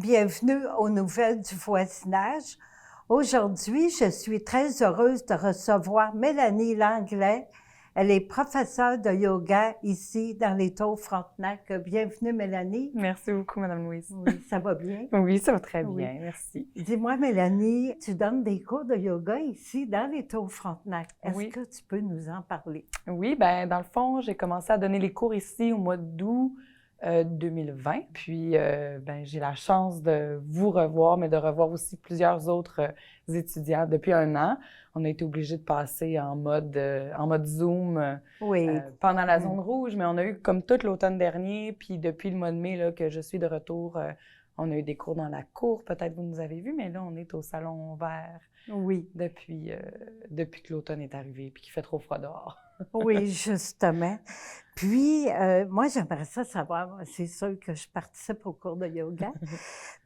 bienvenue aux nouvelles du voisinage. Aujourd'hui, je suis très heureuse de recevoir Mélanie Langlais. Elle est professeure de yoga ici dans les Tours Frontenac. Bienvenue, Mélanie. Merci beaucoup, Madame Louise. Oui, ça va bien? Oui, ça va très Oui. bien, merci. Dis-moi, Mélanie, tu donnes des cours de yoga ici dans les Tours Frontenac. Est-ce Oui. que tu peux nous en parler? Oui, bien, dans le fond, j'ai commencé à donner les cours ici au mois d'août 2020. Puis, ben, j'ai la chance de vous revoir, mais de revoir aussi plusieurs autres étudiants depuis 1 an. On a été obligés de passer en mode Zoom Oui. pendant la zone rouge, mais on a eu comme tout l'automne dernier, puis depuis le mois de mai là, que je suis de retour, on a eu des cours dans la cour, peut-être vous nous avez vus, mais là, on est au salon vert Oui. depuis que l'automne est arrivé, puis qu'il fait trop froid dehors. Oui, justement. Puis, moi, j'aimerais ça savoir, c'est sûr que je participe au cours de yoga,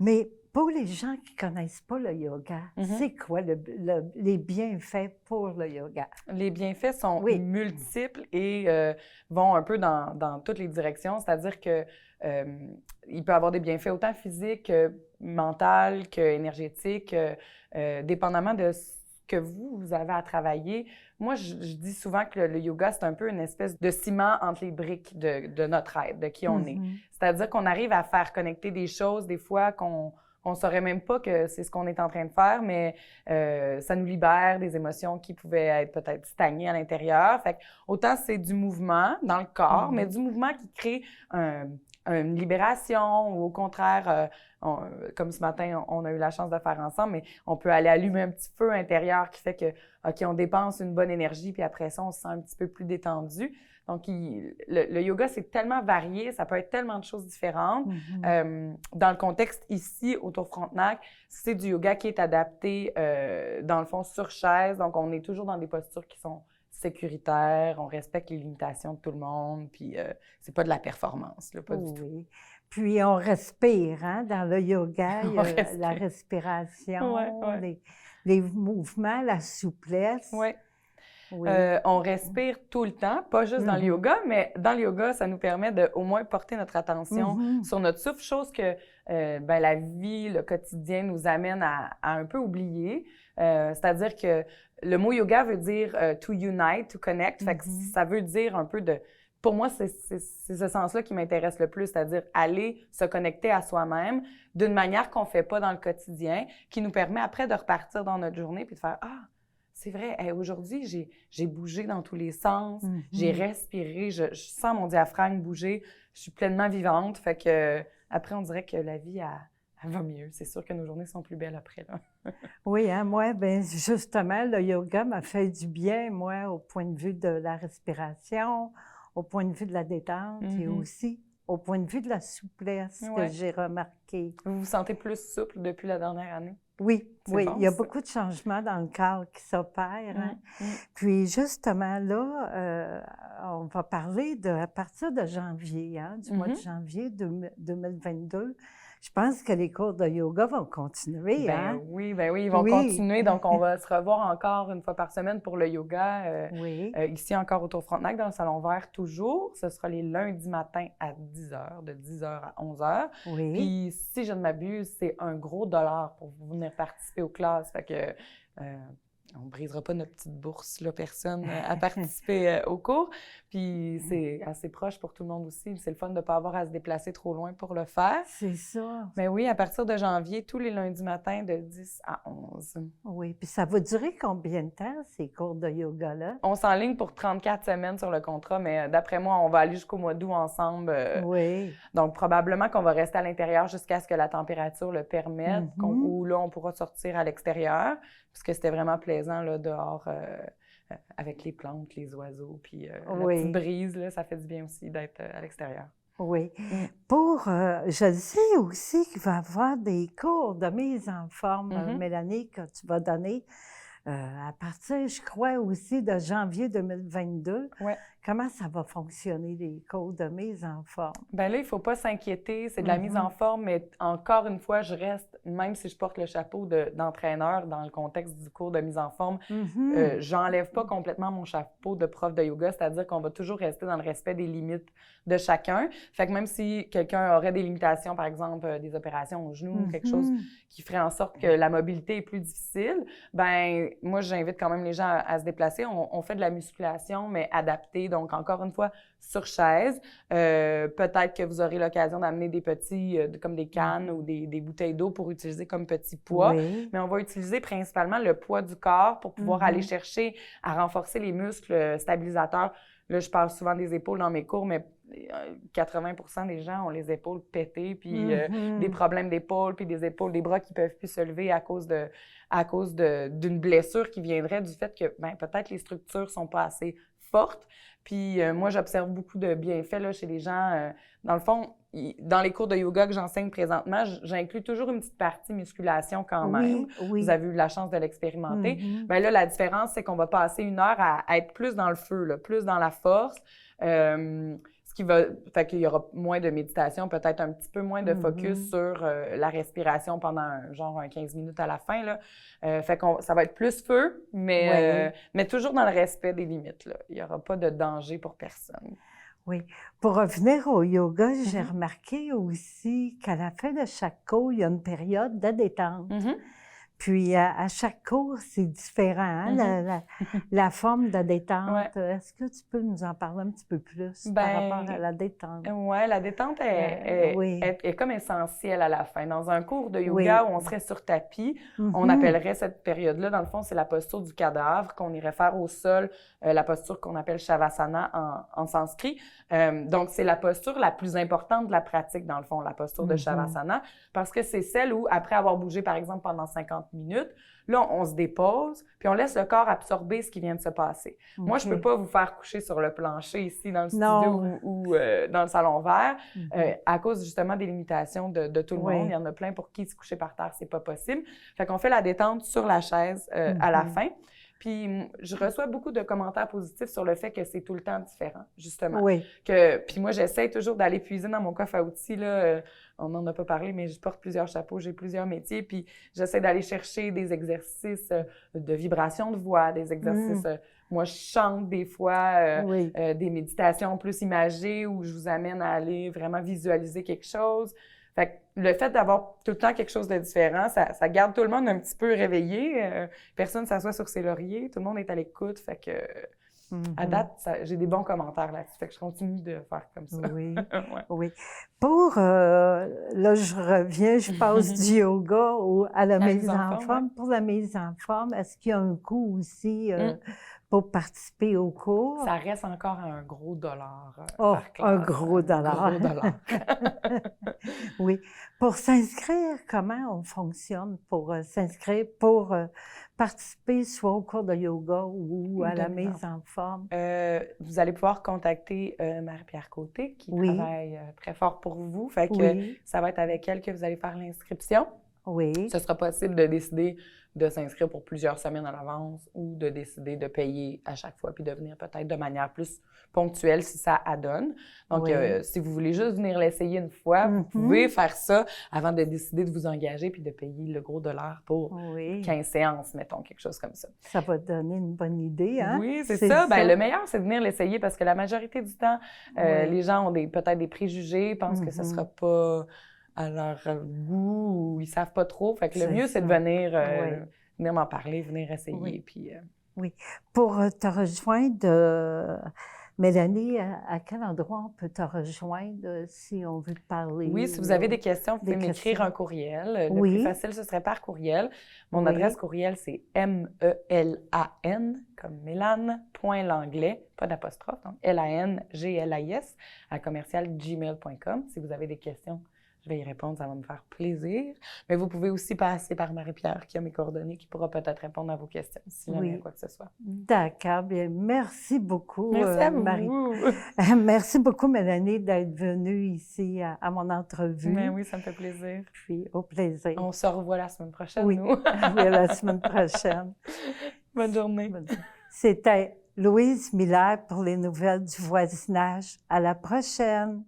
mais pour les gens qui ne connaissent pas le yoga, c'est quoi les bienfaits pour le yoga? Les bienfaits sont Oui. multiples et vont un peu dans toutes les directions, c'est-à-dire que il peut avoir des bienfaits autant physiques que mentaux, que énergétiques, dépendamment de ce que vous avez à travailler. Moi, je dis souvent que le yoga, c'est un peu une espèce de ciment entre les briques de notre être, de qui on est. C'est-à-dire qu'on arrive à faire connecter des choses, des fois, qu'on ne saurait même pas que c'est ce qu'on est en train de faire, mais ça nous libère des émotions qui pouvaient être peut-être stagnées à l'intérieur. Fait que, autant c'est du mouvement dans le corps, mais du mouvement qui crée une libération ou au contraire, comme ce matin, on a eu la chance de faire ensemble, mais on peut aller allumer un petit feu intérieur qui fait que, OK, on dépense une bonne énergie, puis après ça, on se sent un petit peu plus détendu. Donc, le yoga, c'est tellement varié, ça peut être tellement de choses différentes. Dans le contexte ici, au Tour Frontenac, c'est du yoga qui est adapté, dans le fond, sur chaise. Donc, on est toujours dans des postures qui sont sécuritaires, on respecte les limitations de tout le monde, puis c'est pas de la performance, là, pas du tout. Puis on respire, hein, dans le yoga, il y a la respiration, les mouvements, la souplesse. Oui. On respire tout le temps, pas juste dans le yoga, mais dans le yoga, ça nous permet de au moins porter notre attention sur notre souffle, chose que ben, la vie, le quotidien nous amène à un peu oublier. C'est-à-dire que le mot yoga veut dire to unite, to connect. Fait que ça veut dire un peu de... Pour moi, c'est ce sens-là qui m'intéresse le plus, c'est-à-dire aller se connecter à soi-même d'une manière qu'on fait pas dans le quotidien, qui nous permet après de repartir dans notre journée puis de faire « Ah, c'est vrai, hey, aujourd'hui, j'ai bougé dans tous les sens, j'ai respiré, je sens mon diaphragme bouger, je suis pleinement vivante. » Fait que après, on dirait que la vie, elle va mieux. C'est sûr que nos journées sont plus belles après, là. Oui, hein, moi, ben justement, le yoga m'a fait du bien, moi, au point de vue de la respiration, au point de vue de la détente et aussi au point de vue de la souplesse que j'ai remarqué. Vous vous sentez plus souple depuis la dernière année? Oui, oui, bon, il y a ça. Beaucoup de changements dans le corps qui s'opèrent. Hein? Puis justement là, on va parler à partir de janvier, hein, du mois de janvier 2022. Je pense que les cours de yoga vont continuer. Ben oui, ils vont continuer. Donc, on va se revoir encore une fois par semaine pour le yoga. Ici, encore au Tour Frontenac, dans le Salon Vert, toujours. Ce sera les lundis matins à 10h, de 10h à 11h. Puis, si je ne m'abuse, c'est un gros dollar pour venir participer aux classes. Fait que... on ne brisera pas notre petite bourse, là, personne, à participer au cours. Puis c'est assez proche pour tout le monde aussi. C'est le fun de ne pas avoir à se déplacer trop loin pour le faire. C'est ça. Mais oui, à partir de janvier, tous les lundis matins de 10 à 11. Oui, puis ça va durer combien de temps, ces cours de yoga-là? On s'enligne pour 34 semaines sur le contrat, mais d'après moi, on va aller jusqu'au mois d'août ensemble. Donc, probablement qu'on va rester à l'intérieur jusqu'à ce que la température le permette, ou là, on pourra sortir à l'extérieur, puisque c'était vraiment plaisant, là, dehors, avec les plantes, les oiseaux, puis la petite brise, là, ça fait du bien aussi d'être à l'extérieur. Oui. Je sais aussi qu'il va y avoir des cours de mise en forme, Mélanie, que tu vas donner. à partir, je crois, aussi de janvier 2022. Ouais. Comment ça va fonctionner, les cours de mise en forme? Bien là, il ne faut pas s'inquiéter, c'est de la mise en forme, mais encore une fois, je reste, même si je porte le chapeau d'entraîneur dans le contexte du cours de mise en forme, j'enlève pas complètement mon chapeau de prof de yoga, c'est-à-dire qu'on va toujours rester dans le respect des limites de chacun. Fait que même si quelqu'un aurait des limitations, par exemple des opérations au genou, quelque chose qui ferait en sorte que la mobilité est plus difficile, ben moi, j'invite quand même les gens à se déplacer. On fait de la musculation, mais adaptée. Donc, encore une fois, sur chaise. Peut-être que vous aurez l'occasion d'amener des petits, comme des cannes ou des bouteilles d'eau pour utiliser comme petit poids. Oui. Mais on va utiliser principalement le poids du corps pour pouvoir aller chercher à renforcer les muscles stabilisateurs. Là, je parle souvent des épaules dans mes cours, mais 80% des gens ont les épaules pétées, puis des problèmes d'épaules, puis des épaules, des bras qui ne peuvent plus se lever à cause d'une blessure qui viendrait du fait que peut-être les structures ne sont pas assez fortes. Puis moi, j'observe beaucoup de bienfaits là, chez les gens. Dans le fond, dans les cours de yoga que j'enseigne présentement, j'inclus toujours une petite partie musculation quand même. Oui. Vous avez eu la chance de l'expérimenter. Bien là, la différence, c'est qu'on va passer 1 heure à être plus dans le feu, là, plus dans la force. Fait qu'il y aura moins de méditation, peut-être un petit peu moins de focus sur la respiration pendant un 15 minutes à la fin, là. Fait que ça va être plus feu, mais toujours dans le respect des limites, là. Il n'y aura pas de danger pour personne. Oui. Pour revenir au yoga, j'ai remarqué aussi qu'à la fin de chaque cours, il y a une période de détente. Puis, à chaque cours, c'est différent, hein, la forme de détente. Ouais. Est-ce que tu peux nous en parler un petit peu plus par rapport à la détente? Oui, la détente est comme essentielle à la fin. Dans un cours de yoga où on serait sur tapis, on appellerait cette période-là, dans le fond, c'est la posture du cadavre qu'on irait faire au sol, la posture qu'on appelle Shavasana en sanskrit. Donc, c'est la posture la plus importante de la pratique, dans le fond, la posture de Shavasana, parce que c'est celle où, après avoir bougé, par exemple, pendant 50 minutes, là, on se dépose, puis on laisse le corps absorber ce qui vient de se passer. Moi, je ne peux pas vous faire coucher sur le plancher ici dans le studio ou dans le salon vert à cause justement des limitations de tout le monde. Il y en a plein pour qui se coucher par terre, c'est pas possible. Fait qu'on fait la détente sur la chaise à la fin. Puis je reçois beaucoup de commentaires positifs sur le fait que c'est tout le temps différent, justement. Puis moi, j'essaie toujours d'aller puiser dans mon coffre à outils, là. On n'en a pas parlé, mais je porte plusieurs chapeaux, j'ai plusieurs métiers, puis j'essaie d'aller chercher des exercices de vibration de voix, des exercices... moi, je chante des fois, des méditations plus imagées où je vous amène à aller vraiment visualiser quelque chose. Fait que le fait d'avoir tout le temps quelque chose de différent, ça garde tout le monde un petit peu réveillé. Personne ne s'assoit sur ses lauriers, tout le monde est à l'écoute. Fait que, à date, j'ai des bons commentaires là-dessus. Fait que je continue de faire comme ça. Oui. Pour, là, je reviens, je passe du yoga à la mise en forme. Pour la mise en forme, est-ce qu'il y a un coût aussi pour participer au cours? Ça reste encore un gros dollar par classe. Un gros dollar. Un gros dollar. Oui. Pour s'inscrire, comment on fonctionne pour s'inscrire, pour participer soit au cours de yoga ou à la mise en forme? Vous allez pouvoir contacter Marie-Pierre Côté qui travaille très fort pour vous. Fait que ça va être avec elle que vous allez faire l'inscription. Ce sera possible de décider de s'inscrire pour plusieurs semaines à l'avance ou de décider de payer à chaque fois puis de venir peut-être de manière plus ponctuelle si ça adonne. Donc, si vous voulez juste venir l'essayer une fois, vous pouvez faire ça avant de décider de vous engager puis de payer le gros dollar pour 15 séances, mettons, quelque chose comme ça. Ça va te donner une bonne idée, hein? Oui, c'est ça. Ben, le meilleur, c'est de venir l'essayer parce que la majorité du temps, les gens ont peut-être des préjugés, pensent que ce ne sera pas à leur goût ou ils savent pas trop. Fait que le mieux, c'est de venir m'en parler, venir essayer. Puis, Pour te rejoindre, Mélanie, à quel endroit on peut te rejoindre si on veut te parler? Oui, si vous avez des questions, vous pouvez m'écrire un courriel. Le plus facile, ce serait par courriel. Mon adresse courriel, c'est MELAN, comme Mélane, point Langlais, pas d'apostrophe, donc LANGLAIS, @gmail.com. Si vous avez des questions, je vais y répondre, ça va me faire plaisir. Mais vous pouvez aussi passer par Marie-Pierre, qui a mes coordonnées, qui pourra peut-être répondre à vos questions, si jamais il y a quoi que ce soit. D'accord. Bien, merci beaucoup, Merci à vous. Marie. Merci beaucoup, Mélanie, d'être venue ici à mon entrevue. Ben oui, ça me fait plaisir. Puis, au plaisir. On se revoit la semaine prochaine, oui. nous. Oui, la semaine prochaine. Bonne journée. C'était Louise Miller pour les nouvelles du voisinage. À la prochaine.